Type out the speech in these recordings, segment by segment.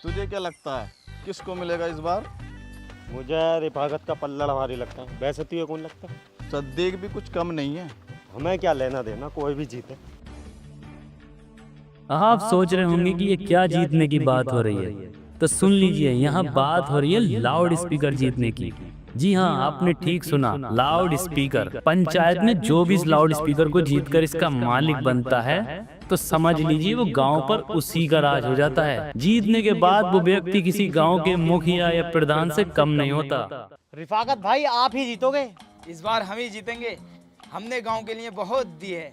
तुझे क्या लगता है किसको मिलेगा इस बार? मुझे रिफाकत का पल्ला भारी लगता है। वैसे तो ये कौन लगता है? सद्दीक भी कुछ कम नहीं है। हमें क्या लेना देना, कोई भी जीते। आप सोच रहे होंगे कि ये क्या जीतने की बात हो रही है, तो सुन लीजिए, यहाँ बात हो रही है लाउड स्पीकर जीतने की। जी हाँ, आपने ठीक सुना, लाउड स्पीकर। पंचायत में जो भी इस लाउड स्पीकर को जीतकर इसका मालिक बनता है, तो समझ लीजिए वो गांव पर उसी का राज हो जाता है। जीतने के बाद वो व्यक्ति किसी गांव के मुखिया या प्रधान से कम नहीं होता। रिफाकत भाई, आप ही जीतोगे। इस बार हम ही जीतेंगे। हमने गांव के लिए बहुत दिए।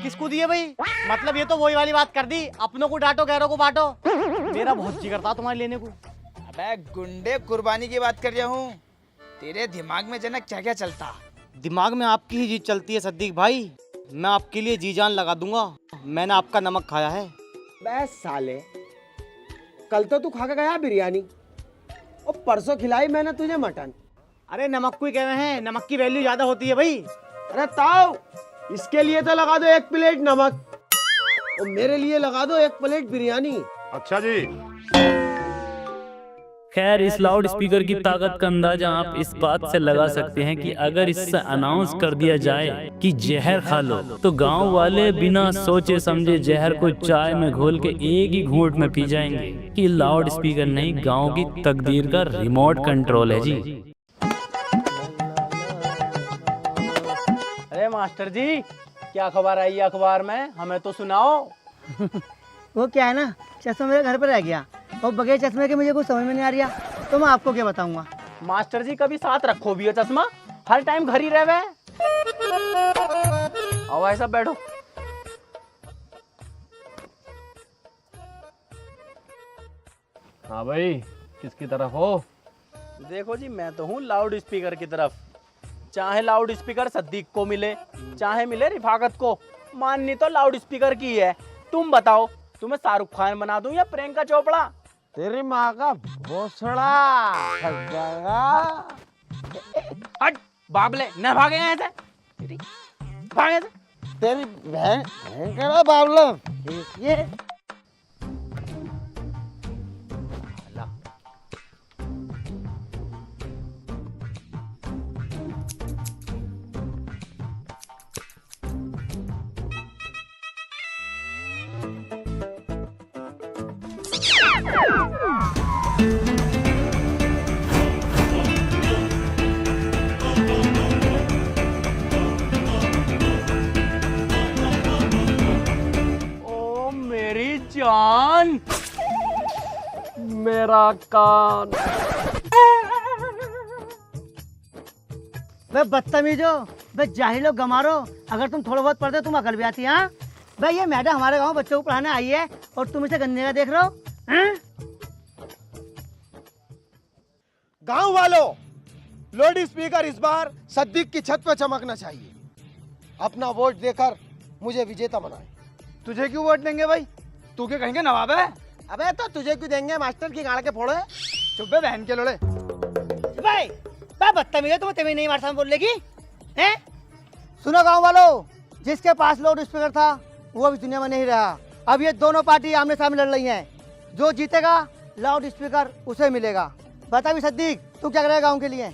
किसको दिए भाई? मतलब ये तो वही वाली बात कर दी, अपनों को डांटो गैरों को बांटो। मेरा बहुत जी करता तुम्हारे लेने को। अबे गुंडे, कुर्बानी की बात कर रहा हूँ। तेरे दिमाग में जनक क्या क्या चलता? दिमाग में आपकी ही जीत चलती है सद्दीक भाई। मैं आपके लिए जी जान लगा दूंगा। मैंने आपका नमक खाया है। बस साले, कल तो तू खा के गया बिरयानी और परसों खिलाई मैंने तुझे मटन। अरे नमक को ही कह रहे हैं, नमक की वैल्यू ज्यादा होती है भाई। अरे ताऊ, इसके लिए तो लगा दो 1 प्लेट नमक और मेरे लिए लगा दो 1 प्लेट बिरयानी। अच्छा जी। खैर, इस लाउड स्पीकर की ताकत का अंदाजा आप इस बात से लगा सकते हैं कि अगर इससे अनाउंस कर दिया जाए कि जहर खा लो, तो गांव वाले बिना सोचे समझे जहर को चाय में घोल के एक ही घूंट में पी जाएंगे। कि लाउड स्पीकर नहीं, गांव की तकदीर का रिमोट कंट्रोल है जी। अरे मास्टर जी, क्या खबर आई है अखबार में? हमें तो सुनाओ। वो क्या है ना, चश्मा मेरे घर पर रह गया और बगैर चश्मे के मुझे कुछ समझ में नहीं आ रहा, तो मैं आपको क्या बताऊंगा। मास्टर जी, कभी साथ रखो भी हो चश्मा, हर टाइम घर ही रहे। आओ भाई साहब, बैठो। हाँ भाई, किसकी तरफ हो? देखो जी, मैं तो हूँ लाउड स्पीकर की तरफ। चाहे लाउड स्पीकर सद्दीक को मिले, चाहे मिले रिफाकत को, माननी तो लाउड स्पीकर की है। तुम बताओ, तुम्हें शाहरुख खान बना दूं या प्रियंका चोपड़ा? तेरी माँ का भोसड़ा फंस जाएगा। हट बाबले, न भागे यहाँ से। भागे से। तेरी बहन का बाबला ये ओ मेरी जान, मेरा कान। भाई बदतमीजो, भाई जाहिलो गमारो, अगर तुम थोड़ा बहुत पढ़ते तुम अकल भी आती है। हाँ भाई, ये मैडम हमारे गांव बच्चों को पढ़ाने आई है और तुम इसे गंदे का देख रहे हो। गांव वालों, लाउड स्पीकर इस बार सद्दीक की छत पर चमकना चाहिए। अपना वोट देकर मुझे विजेता बनाए। तुझे क्यों वोट देंगे भाई? तू क्या कहेंगे नवाब है? अबे तो तुझे क्यों देंगे, मास्टर की गाड़ के फोड़े। चुप बे बहन के लोड़े। भाई भाई बदतमीज है, तुम्हें नहीं मारता बोलने की हैं? सुनो गांव वालों, जिसके पास लाउड स्पीकर था वो अभी दुनिया में नहीं रहा। अब ये दोनों पार्टी आमने सामने लड़ रही हैं। जो जीतेगा लाउड स्पीकर उसे मिलेगा। बता भी सद्दीक, तू क्या करेगा गाँव के लिए?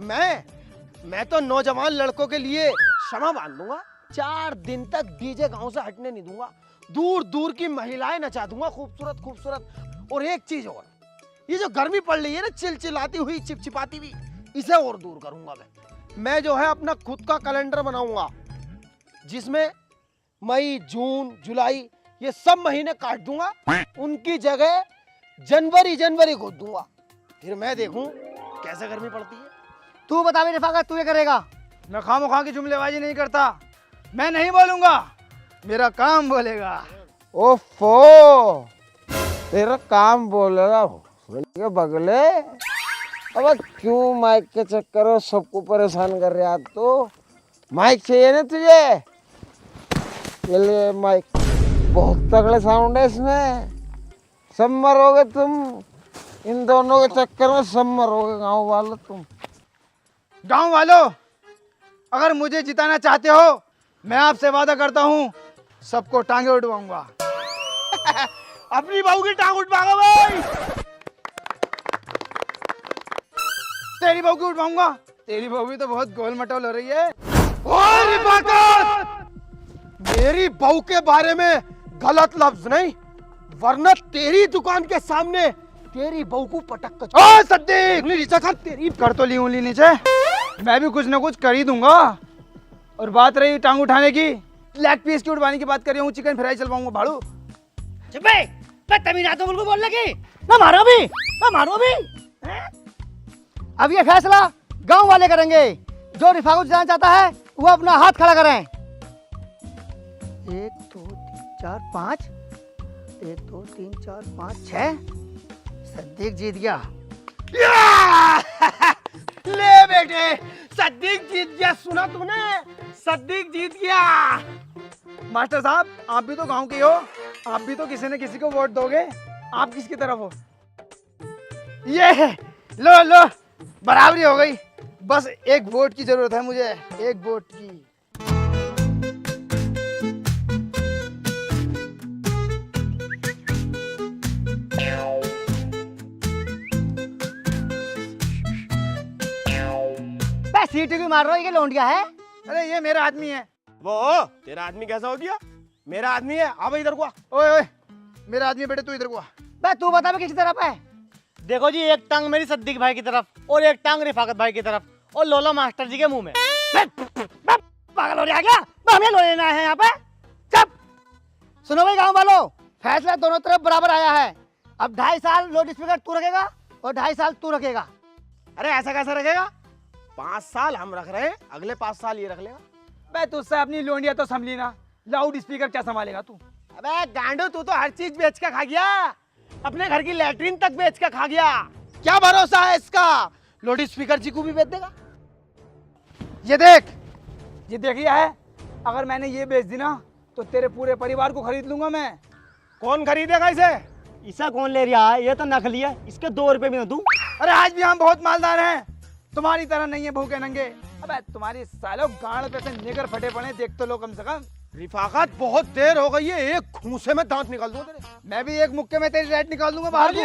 मैं तो नौजवान लड़कों के लिए क्षमा बांध दूंगा। 4 दिन तक डीजे गांव से हटने नहीं दूंगा। दूर दूर की महिलाएं नचा दूंगा, खूबसूरत खूबसूरत। और एक चीज और, ये जो गर्मी पड़ रही है ना, चिलचिलाती हुई, चिपचिपाती हुई, इसे और दूर करूंगा। मैं जो है अपना खुद का कैलेंडर बनाऊंगा, जिसमें मई, जून, जुलाई ये सब महीने काट दूंगा। उनकी जगह जनवरी को दूंगा। फिर मैं देखूं कैसे गर्मी पड़ती है। तू बता भी रिफाकत, तू ये करेगा? मैं खामोखा की जुमलेबाजी नहीं करता। मैं नहीं बोलूंगा, मेरा काम बोलेगा। ओफो, तेरा काम बोल रहा बगले। अब क्यों माइक के चक्कर में सबको परेशान कर रहा? तो माइक चाहिए ना तुझे? ये ले माइक, बहुत तगड़े साउंड है इसमें। सब मरोगे तुम, इन दोनों के चक्कर में सब मरोगे गाँव वालों तुम। गांव वालों, अगर मुझे जिताना चाहते हो, मैं आपसे वादा करता हूं सबको टांगे उठवाऊंगा। अपनी बहू की टांग उठवाओ भाई। तेरी बहू की उठवाऊंगा? तेरी बहू भी तो बहुत गोल मटोल हो रही है। और रिफाकत, मेरी बहू के बारे में गलत लफ्ज नहीं, वरना तेरी दुकान के सामने तेरी बहू को पटक कर। ओ सद्दीक, नीचे कर। तेरी कर तो ली उंगली नीचे, मैं भी कुछ ना कुछ कर ही दूंगा। और बात रही टांग उठाने की, लेग पीस की उठवाने की बात कर रही हूँ, चिकन फ्राई चलवाऊंगा भाड़ू। चुप है, मैं तभी ना तो बिल्कुल बोल लगी ना, मारो भी ना, मारो भी। अब ये फैसला गांव वाले करेंगे। जो रिफा को जाना चाहता है वो अपना हाथ खड़ा करें। 1 2 3 4 5, 1 2 3 4 5 6। सद्दीक जीत गया। ले बेटे, सद्दीक जीत गया। सुना तूने, सद्दीक जीत गया। मास्टर साहब, आप भी तो गांव के हो, आप भी तो किसी न किसी को वोट दोगे। आप किसकी तरफ हो? ये लो लो, बराबरी हो गई। बस एक वोट की जरूरत है मुझे, एक वोट की। सीटी भी मार रहा है, ये लौंडिया है। अरे ये मेरा आदमी है। वो तेरा आदमी कैसा हो गया? मेरा आदमी है। आ भाई इधर को आ। ओए ओए, मेरा आदमी बेटे, तू इधर को आ। बे तू बता, मैं किसी तरफ है? देखो जी, एक टांग मेरी सद्दीक भाई की तरफ और एक टांग रिफाकत भाई की तरफ, और लोला मास्टर जी के मुंह में। पागल हो रहा क्या? हमें लो लेना है यहाँ पे। चुप। सुनो भाई गांव वालों, फैसला दोनों तरफ बराबर आया है। अब 2.5 साल लाउड स्पीकर तू रखेगा और 2.5 साल तू रखेगा। अरे ऐसा कैसा रखेगा? 5 साल हम रख रहे हैं, अगले 5 साल ये रख लेगा। बे तुझसे अपनी लोंडिया तो संभली ना, लाउड स्पीकर क्या संभालेगा तू? अबे गांडू, तू तो हर चीज बेच के खा गया, अपने घर की लैट्रिन तक बेच के खा गया। क्या भरोसा है इसका? लाउड स्पीकर जी को भी बेच देगा। ये देख, ये देख लिया है? अगर मैंने ये बेच दी ना तो तेरे पूरे परिवार को खरीद लूंगा मैं। कौन खरीदेगा इसे? इसा कौन ले रहा है? ये तो नकली है, इसके 2 रुपए भी ना दूं। अरे आज भी हम बहुत मालदार हैं, तुम्हारी तरह नहीं है भूखे नंगे। अबे तुम्हारी सालों गांड पे से निगर फटे पड़े, देख तो लो कम से कम। रिफाकत, बहुत देर हो गई है, एक घूंसे में दांत निकाल दूंगा तेरे। मैं भी एक मुक्के में तेरी रेट निकाल दूंगा बाहर को।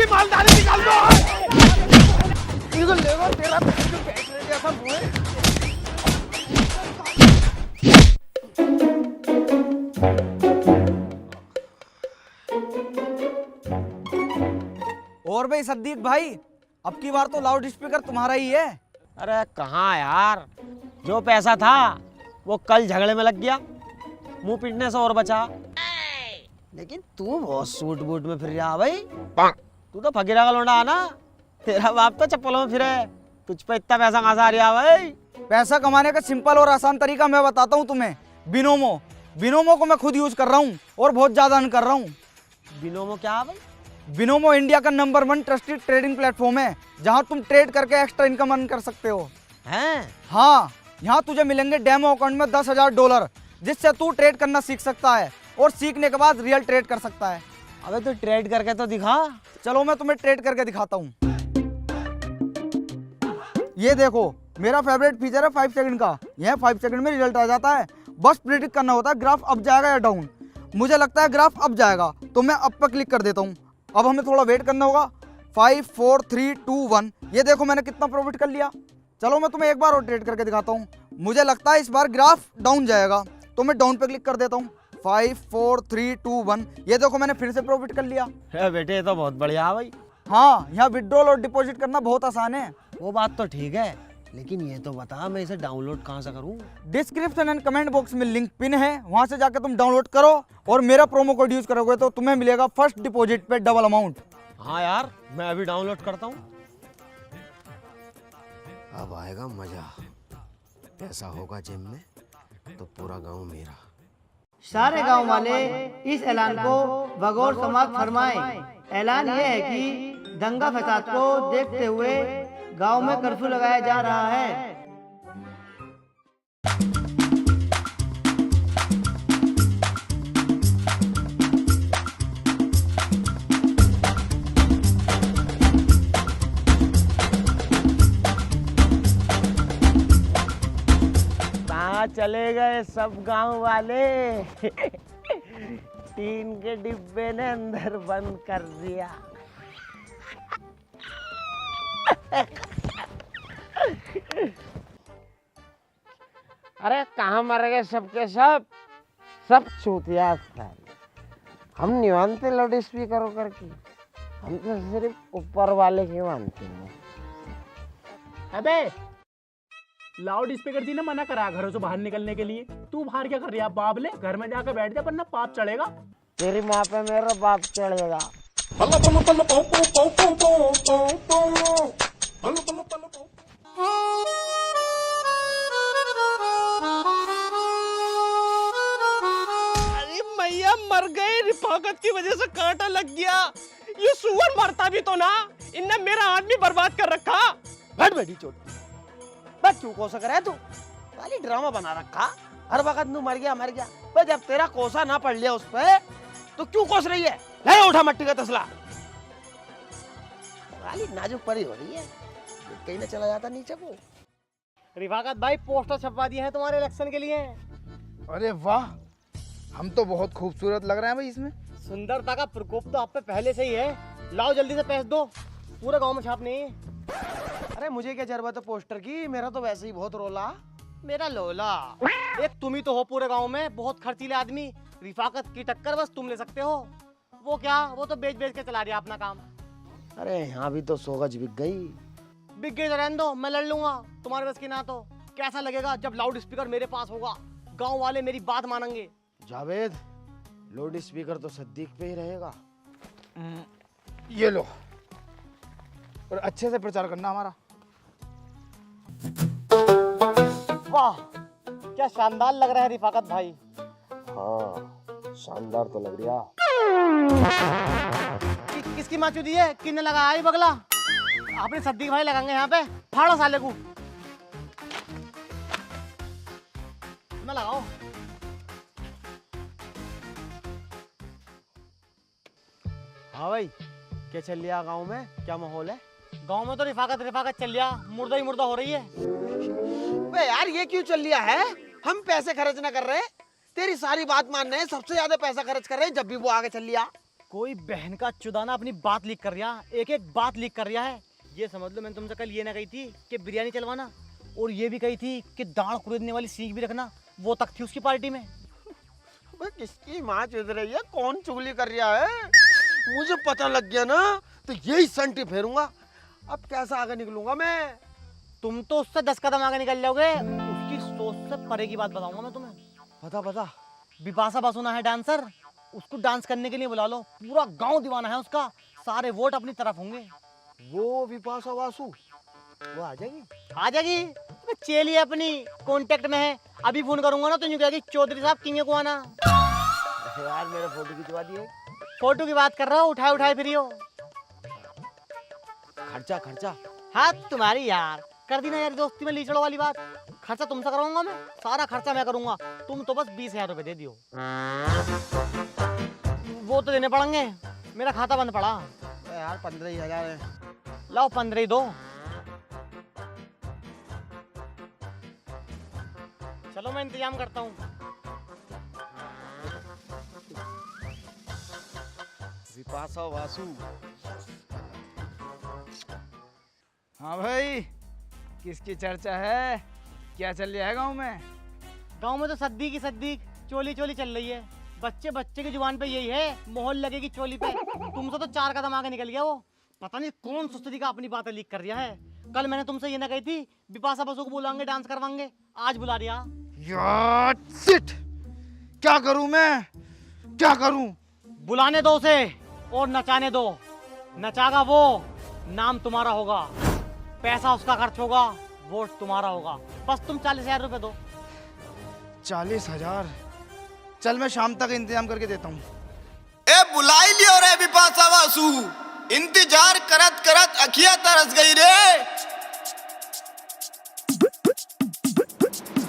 मालदारी निकाल दो। तेरा बैटरी जैसा मुंह है। और भाई सद्दीक भाई, अब की बार तो लाउड स्पीकर तुम्हारा ही है। अरे कहाँ यार, जो पैसा था वो कल झगड़े में लग गया, मुंह पीटने से और बचा। लेकिन तू बहुत सूट बूट में फिर रहा भाई, तू तो फकीरा का लौंडा है ना। तेरा बाप तो चप्पलों में फिरे, तुझ पे इतना पैसा कहाँ से आ रहा भाई? पैसा कमाने का सिंपल और आसान तरीका मैं बताता हूँ तुम्हें। बिनोमो, बिनोमो को मैं खुद यूज कर रहा हूँ और बहुत ज्यादा अर्न कर रहा हूँ। बिनोमो क्या है भाई? बिनोमो इंडिया का नंबर 1 ट्रस्टेड ट्रेडिंग प्लेटफॉर्म है, जहाँ तुम ट्रेड करके एक्स्ट्रा इनकम अर्न कर सकते हो। हैं? हाँ, यहाँ तुझे मिलेंगे डेमो अकाउंट में $10,000, जिससे तू ट्रेड करना सीख सकता है और सीखने के बाद रियल ट्रेड कर सकता है। अबे तो ट्रेड करके तो दिखा। चलो मैं तुम्हें ट्रेड करके दिखाता हूँ। ये देखो, मेरा फेवरेट फीचर है 5 सेकंड का। यह 5 सेकंड में रिजल्ट आ जाता है, बस प्रेडिक्ट करना होता है ग्राफ अप जाएगा या डाउन। मुझे लगता है ग्राफ अप जाएगा, तो मैं अप पर क्लिक कर देता हूँ। अब हमें थोड़ा वेट करना होगा। 5 4 3 2 1। ये देखो मैंने कितना प्रॉफिट कर लिया। चलो मैं तुम्हें एक बार और ट्रेड करके दिखाता हूँ। मुझे लगता है इस बार ग्राफ डाउन जाएगा, तो मैं डाउन पे क्लिक कर देता हूँ। 5 4 3 2 1। ये देखो मैंने फिर से प्रॉफिट कर लिया। बेटे ये तो बहुत बढ़िया है भाई। हाँ, यहाँ विड्रॉल और डिपॉजिट करना बहुत आसान है। वो बात तो ठीक है, लेकिन ये तो बता मैं इसे डाउनलोड कहाँ से करूँ? डिस्क्रिप्शन एंड कमेंट बॉक्स में लिंक पिन है, वहां से जाकर तुम डाउनलोड करो और मेरा प्रोमो कोड यूज करोगे तो तुम्हें मिलेगा फर्स्ट डिपॉजिट पे डबल अमाउंट। हाँ यार, मैं अभी डाउनलोड करता हूँ। अब आएगा मजा। पैसा होगा जेब में तो पूरा गांव मेरा। सारे गांव वाले इस ऐलान को बगौर समाप्त फरमाएं। ऐलान यह है कि दंगा फसाद को देखते हुए गांव में कर्फ्यू लगाया जा रहा है। कहाँ चले गए सब गांव वाले? टीन के डिब्बे ने अंदर बंद कर दिया। अरे कहाँ मर गए सबके सब चूतिया था। हम नहीं मानते लाउड स्पीकर करके, हम तो सिर्फ ऊपर वाले की मानते हैं। अबे लाउड स्पीकर जी ने मना करा घरों से बाहर निकलने के लिए। तू बाहर क्या कर रही है बाबले? घर में जाकर बैठ जा वरना पाप चढ़ेगा। तेरी माँ पे मेरा बाप चढ़ेगा। अरे मैया मर गए, रिफाकत की वजह से कांटा लग गया। ये सुअर मरता भी तो ना, इनने मेरा आदमी बर्बाद कर रखा। बैठ बेटी चोट, बस क्यों कोसा कर रहा है तू? खाली ड्रामा बना रखा, हर वक्त तू मर गया बस। जब तेरा कोसा ना पड़ लिया उस पे तो क्यों कोस रही है? ले उठा मट्टी का तसला। खाली नाजुक परी हो रही है, कहीं ना चला जाता नीचे को। रिफाकत भाई पोस्टर छपवा दिए हैं तुम्हारे इलेक्शन के लिए। अरे वाह, हम तो बहुत खूबसूरत लग रहे हैं भाई इसमें। सुंदरता का प्रकोप तो आप पे पहले से ही है। लाओ जल्दी से पैसे दो, पूरे गांव में छापनी है। अरे मुझे क्या जरूरत है पोस्टर की, मेरा तो वैसे ही बहुत रोला। मेरा लोला, एक तुम ही तो हो पूरे गांव में बहुत खर्चीले आदमी। रिफाकत की टक्कर बस तुम ले सकते हो। वो क्या, वो तो बेच बेच के चला रहा अपना काम। अरे यहाँ भी तो 100 गज बिक गई। बिक गई तो रहने दो, मैं लड़ लूंगा। तुम्हारे बस की ना तो कैसा लगेगा जब लाउड स्पीकर मेरे पास होगा? गांव वाले मेरी बात मानेंगे। जावेद, लाउड स्पीकर तो सिद्दीक पे ही रहेगा। ये लो, और अच्छे से प्रचार करना हमारा। वाह क्या शानदार लग रहा है रिफाकत भाई। हाँ शानदार तो लग रहा। किसकी माँ चुदी है? किसने लगाया ये बगला? आपने सद्दीक भाई लगाएंगे यहाँ पे। फाड़ो साले को, मैं लगाओ। हाँ भाई, क्या चल रहा गांव में, क्या माहौल है? गांव में तो रिफाकत चल रहा, मुर्दा ही मुर्दा हो रही है। बे यार ये क्यों चल रहा है? हम पैसे खर्च ना कर रहे, तेरी सारी बात मान रहे हैं, सबसे ज्यादा पैसा खर्च कर रहे हैं, जब भी वो आगे चल रहा। कोई बहन का चुदाना अपनी बात लीक कर रहा, एक एक बात लीक कर रहा है। ये समझ लो मैंने तुमसे कल ये ना कही थी कि बिरयानी चलवाना, और ये भी कही थी कि दाढ़ खरीदने वाली सीख भी रखना, वो तक थी उसकी पार्टी में। किसकी माँ चुद रही है, कौन चुगली कर रहा है? मुझे पता लग गया ना तो यही संटी फेरूंगा। अब कैसा आगे निकलूंगा मैं? तुम तो उससे 10 कदम आगे निकल जाओगे। उसकी सोच से परे की बात बताऊंगा मैं तुम्हें। बता। बिपाशा बासुना है डांसर, उसको डांस करने के लिए बुला लो। पूरा गांव दीवाना है उसका, सारे वोट अपनी तरफ होंगे। वो विपाशा बासु वो आ जाएगी? आ जाएगी, चेली अपनी कांटेक्ट में है। अभी फोन करूंगा ना तो यूं कहेगी चौधरी साहब किंगे को आना। यार मेरा फोटो खिंचवा दिए। फोटो की बात कर रहा हूँ, उठाए फिर हो। खर्चा हाँ तुम्हारी यार, कर दी ना यार दोस्ती में लीचड़ों वाली बात। खर्चा तुमसे कराऊंगा मैं, सारा खर्चा मैं करूंगा। तुम तो बस 20,000 रुपए दे दियो। वो तो देने पड़ेंगे, मेरा खाता बंद पड़ा। यार 15,000 है। लाओ 15 ही दो। चलो मैं इंतजाम करता हूँ। विपाशा बासु। हाँ भाई, किसकी चर्चा है, क्या चल रहा है गांव में? गांव में तो सद्दीक चोली चल रही है। बच्चे की जुबान पे यही है, मोहर लगेगी चोली पे। तुमसे तो 4 कदम आगे निकल गया वो। पता नहीं कौन सुस्ती का अपनी बातें लीक कर रहा है। कल मैंने तुमसे ये ना कही थी बिपाशा बासु को बुलाएंगे, डांस करवाएंगे, आज बुला रहा। यार शिट, क्या करूं मैं, क्या करूं? बुलाने दो उसे और नचाने दो। नचागा वो, नाम तुम्हारा होगा, पैसा उसका खर्च होगा, वोट तुम्हारा होगा। बस तुम 40,000 रुपए दो। 40,000? चल मैं शाम तक इंतजाम करके देता हूँ। ए बुलाई लियो रे बिपाशा बासु, इंतजार करत करत अखिया तरस गई रे।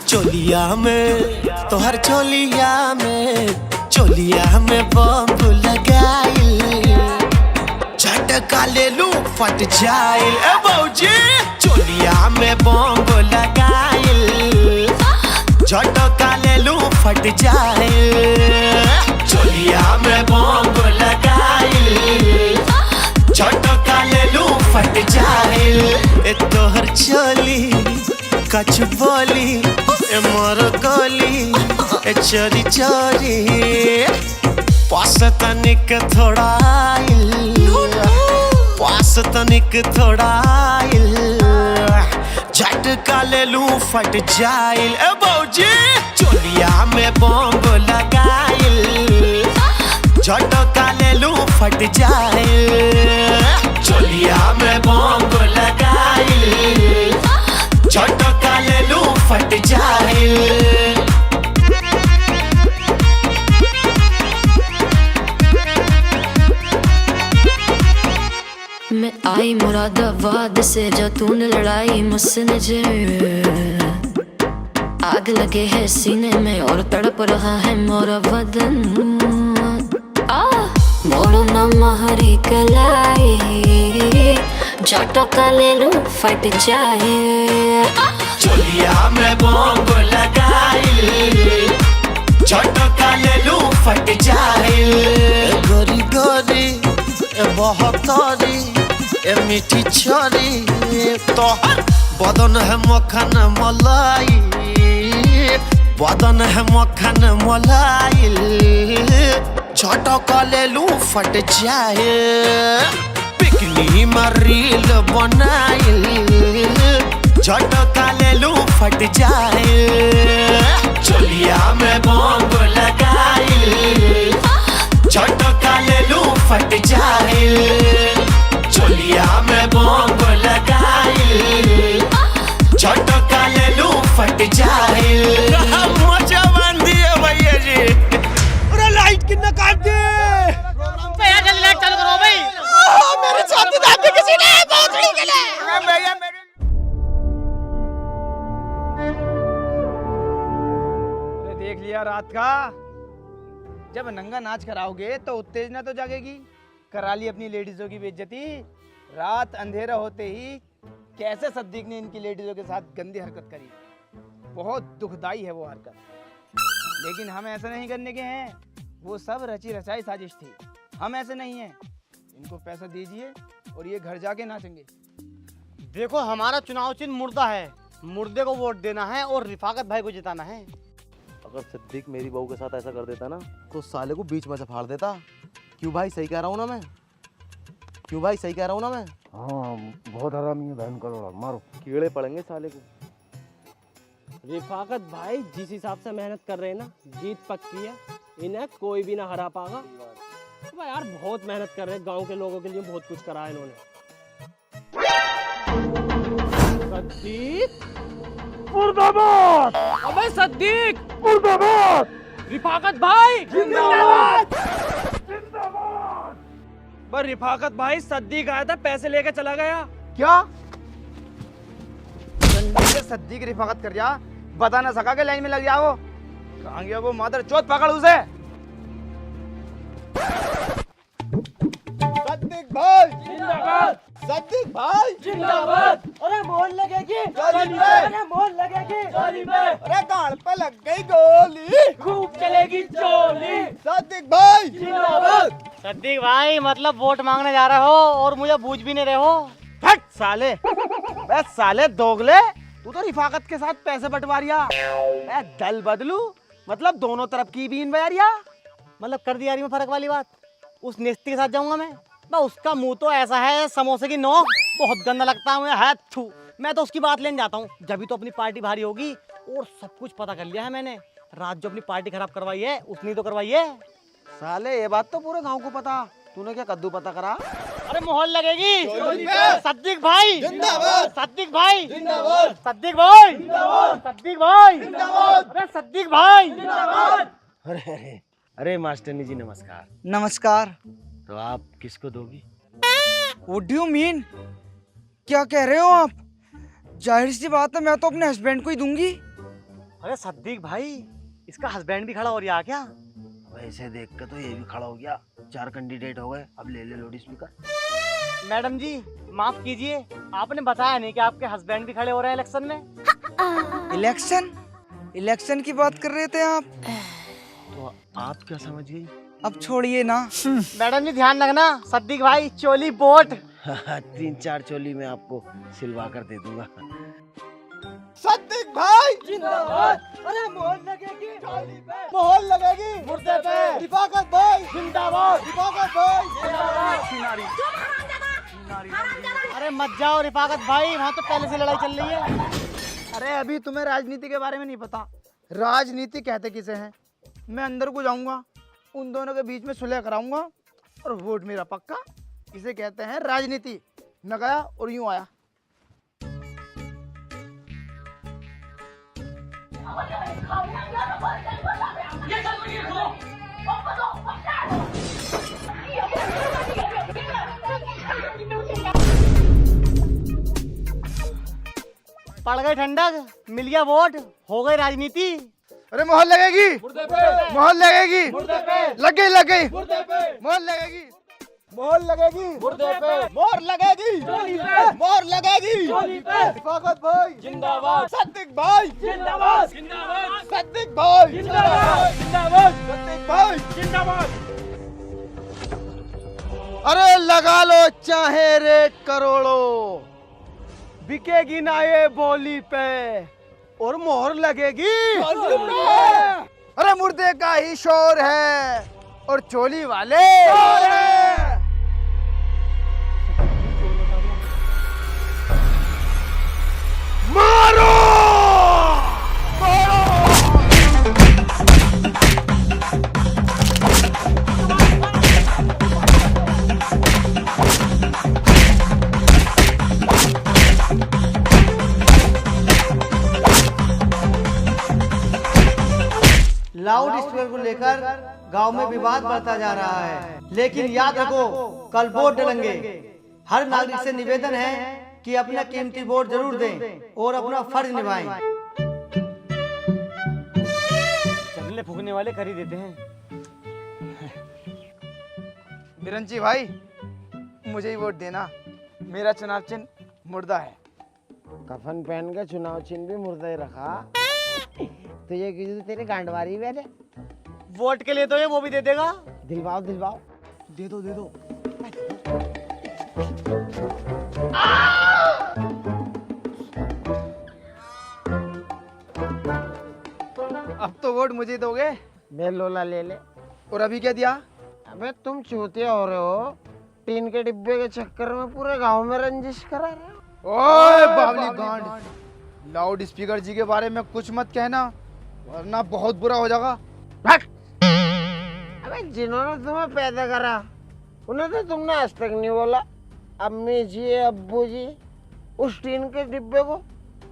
चोलिया में तोहर चोलिया में बम लगाई, झटका ले लू फट जाइल। ए बौजी चोलिया में बम लगाई, झटका ले लूं फट जाए चोलिया में बॉम्ब लगाए झटका ले लूं फट जाए ए तोहर चोली कछ बोली ए मोर गोली ए चोरी चोरी पास तनिक थोड़ा पास तनिक थोड़ा झटका ले लूं फट जाइल ए बौजी चोलिया में बॉम्ब लगाइल झटका ले लूं फट जाइल चोलिया में बॉम्ब लगाइल झटका ले लूं फट जाइल मैं आई मुरादाबाद से जो तूने लड़ाई मुझसे नजर आग लगे है सीने में और तड़प रहा है मोरा बदन मोड़ो न महरी कलाई झटका ले लूं फट जाए चोलिया में बॉम्ब लगाइल झटका ले लूं फट जाइल गोरी गोरी बहतरी ए मीठी छोरी तोहर बदन है मक्खन मलाई बदन है मक्खन मलाई झटका ले लूं फट जाए पिकनी में रील बनाइल झटका ले लूं फट जाए चोलिया में बॉम्ब लगाइल झटका ले लूं फट जाइल चोलिया में बॉम्ब लगाइल झटका ले लूं फट जाइल मजा बन दिए भैया जी अरे लाइट कितना काट दे यार जल्दी लाइट चालू करो भाई मेरे साथी दादी किसी ने बहुत के लिए भैया देख लिया रात का जब नंगा नाच कराओगे तो उत्तेजना तो जागेगी करा ली अपनी लेडीजों की बेइज्जती रात अंधेरा होते ही कैसे सद्दीक ने इनकी लेडीजों के साथ गंदी हरकत करी बहुत दुखदाई है वो हरकत लेकिन हम ऐसा नहीं करने के हैं वो सब रची रचाई साजिश थी हम ऐसे नहीं हैं इनको पैसा दीजिए और ये घर जाके नाचेंगे देखो हमारा चुनाव चिन्ह मुर्दा है मुर्दे को वोट देना है और रिफाकत भाई को जिताना है अगर सिद्दीक मेरी बहू के साथ ऐसा कर देता ना तो साले को बीच में से फाड़ देता क्यों भाई सही कह रहा हूँ ना मैं क्यों भाई सही कह रहा हूँ ना मैं हाँ बहुत हरामी है बहन करोड़ा मारो कीड़े पड़ेंगे साले को रिफाकत भाई जिस हिसाब से मेहनत कर रहे हैं ना जीत पक्की है इन्हें कोई भी ना हरा पागा भाई यार बहुत मेहनत कर रहे हैं गांव के लोगों के लिए बहुत कुछ करा है इन्होंने सद्दीक मुर्दाबाद अबे सद्दीक मुर्दाबाद रिफाकत भाई जिंदाबाद जिंदाबाद पर रिफाकत भाई सद्दीक आया था पैसे लेके चला गया क्या सद्दीक रिफाकत कर जा बता ना सका के लाइन में लग जाओ कहाँ गया वो मादर चौथ पकड़ उसे सद्दीक भाई जिंदाबाद सद्दीक भाई जिंदाबाद अरे मोहन लगेगी अरे मोहन लगेगी अरे गाल पे लग गई गोली खूब चलेगी चोली सद्दीक भाई जिंदाबाद सद्दीक भाई मतलब वोट मांगने जा रहे हो और मुझे बूझ भी नहीं रहे हो हट साले बस साले दोगले तू तो रिफाकत के साथ पैसे बंटवारिया मैं दल बदलू मतलब दोनों तरफ की बीन बयारिया मतलब कर दिया में फर्क वाली बात उस नेस्ती के साथ जाऊंगा मैं उसका मुंह तो ऐसा है समोसे की नोक बहुत गंदा लगता है मुझे थू मैं तो उसकी बात लेने जाता हूँ जब तो अपनी पार्टी भारी होगी और सब कुछ पता कर लिया है मैंने रात जो अपनी पार्टी खराब करवाई है उसने तो करवाई है साले ये बात तो पूरे गांव को पता तूने क्या कद्दू पता करा अरे मोहन लगेगी सद्दीक भाई जिंदाबाद सद्दीक भाई जिंदाबाद सद्दीक भाई जिंदाबाद सद्दीक भाई जिंदाबाद अरे सद्दीक भाई जिंदाबाद अरे अरे अरे मास्टरनी जी नमस्कार नमस्कार तो आप किसको दोगी What do you mean? क्या कह रहे हो आप जाहिर सी बात है मैं तो अपने हस्बैंड को ही दूंगी अरे सद्दीक भाई इसका हस्बैंड भी खड़ा हो रहा क्या वैसे देख के तो ये भी खड़ा हो गया 4 कैंडिडेट हो गए अब ले लाउड स्पीकर मैडम जी माफ कीजिए आपने बताया नहीं कि आपके हस्बैंड भी खड़े हो रहे हैं इलेक्शन में इलेक्शन इलेक्शन की बात कर रहे थे आप? तो आप क्या समझ गई? अब छोड़िए ना। मैडम जी ध्यान रखना, सद्दीक भाई चोली बोट। 3-4 चोली में आपको सिलवा कर दे दूंगा। सद्दीक भाई जिंदाबाद। अरे मोहर लगेगी चोली पे, मोहर लगेगी मुर्दे पे। रिफाकत भाई जिंदाबाद, रिफाकत भाई जिंदाबाद। अरे मत जाओ रिफाकत भाई, वहाँ तो पहले से लड़ाई चल रही है। अरे अभी तुम्हें राजनीति के बारे में नहीं पता। राजनीति कहते किसे हैं? मैं अंदर को जाऊंगा, उन दोनों के बीच में सुलह कराऊंगा और वोट मेरा पक्का। इसे कहते हैं राजनीति। मैं गया और यूं आया। पड़ गई ठंडक, मिल गया वोट, हो गई राजनीति। अरे मोहर लगेगी, मोहर लगेगी, लग गई लग गई, मोहर लगेगी, मोहर लगेगी, मोहर लगेगी, मोहर लगेगी। रिफाकत भाई जिंदाबाद, सद्दीक भाई जिंदाबाद, सद्दीक भाई जिंदाबाद, सद्दीक भाई जिंदाबाद। अरे लगा लो चाहे रेट करोड़ों, बिकेगी ना ये बोली पे और मोहर लगेगी। अरे मुर्दे का ही शोर है और चोली वाले मारो। लाउड स्पीकर को लेकर गांव में विवाद बढ़ता जा रहा है, लेकिन याद रखो कल वोट डलेंगे। हर नागरिक से निवेदन है कि अपना कीमती वोट जरूर दें और अपना फर्ज निभाएं। चगले फूकने वाले कर ही देते हैं। बिरंची भाई मुझे ही वोट देना, मेरा चुनाव चिन्ह मुर्दा है। कफन पहन के चुनाव चिन्ह भी मुर्दा ही रखा। तुझे किसी तेरे गांडवारी में वोट के लिए तो ये वो भी दे देगा। दिलवाओ दिलवाओ, दे दो दे दो। अब तो वोट मुझे दोगे? मैं लोला ले ले। और अभी क्या दिया? अबे तुम चूतिया हो रहे हो, टीन के डिब्बे के चक्कर में पूरे गांव में रंजिश करा रहे हो। ओए बावली गांड, लाउड स्पीकर जी के बारे में कुछ मत कहना वरना बहुत बुरा हो जाएगा। अबे जिन्होंने तुम्हें पैदा करा उन्हें तो तुमने आज तक नहीं बोला अम्मी जी अब्बू जी उस टीन के डिब्बे को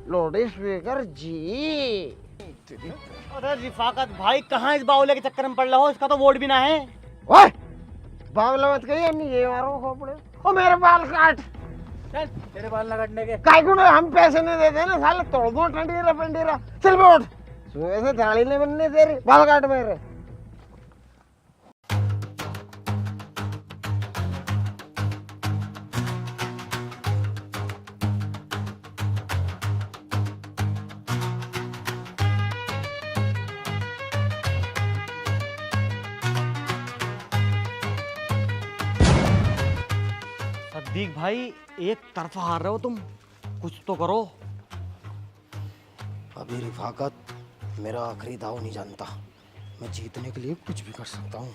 लाउड स्पीकर जी। अरे रिफाकत भाई कहाँ इस बावले के चक्कर में पड़ रहा हो, इसका तो वोट भी ना है। ओए बावला मत कहिए, अम्मी ये मारो खोपड़े। ओ मेरे बाल काट। चल तेरे बाल न काटने के। काय को हम पैसे नहीं देते ना साले, तोड़ दो ठंडीरा पंडीरा। चल बैठ, सुबह से दाढ़ी नहीं बनने दे रही, बाल काट मेरे। सद्दीक भाई एक तरफा हार रहे हो तुम, कुछ तो करो। अभी रिफाकत मेरा आखिरी दाव नहीं जानता, मैं जीतने के लिए कुछ भी कर सकता हूँ।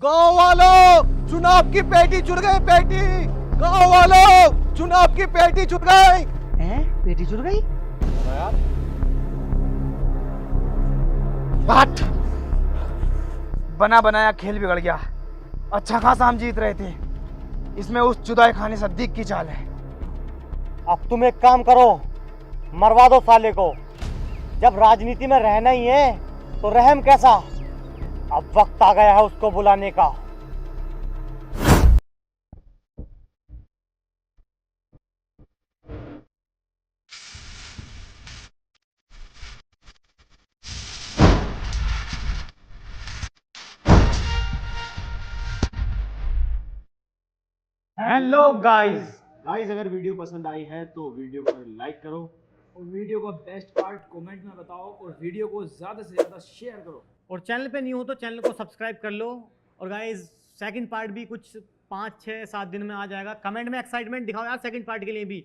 गाँव वालों चुनाव की पेटी चुर गई, पेटी। गाँव वालों चुनाव की पेटी चुर गई। हैं? पेटी चुर गई? बात बना बनाया खेल बिगड़ गया। अच्छा खासा हम जीत रहे थे, इसमें उस जुदाई खाने सद्दीक की चाल है। अब तुम एक काम करो, मरवा दो साले को। जब राजनीति में रहना ही है तो रहम कैसा। अब वक्त आ गया है उसको बुलाने का। हेलो गाइस, अगर वीडियो पसंद आई है तो वीडियो को लाइक करो और वीडियो का बेस्ट पार्ट कमेंट में बताओ और वीडियो को ज़्यादा से ज़्यादा शेयर करो। और चैनल पे न्यू हो तो चैनल को सब्सक्राइब कर लो। और गाइस सेकंड पार्ट भी कुछ 5, 6, 7 दिन में आ जाएगा। कमेंट में एक्साइटमेंट दिखाओ यार सेकंड पार्ट के लिए भी।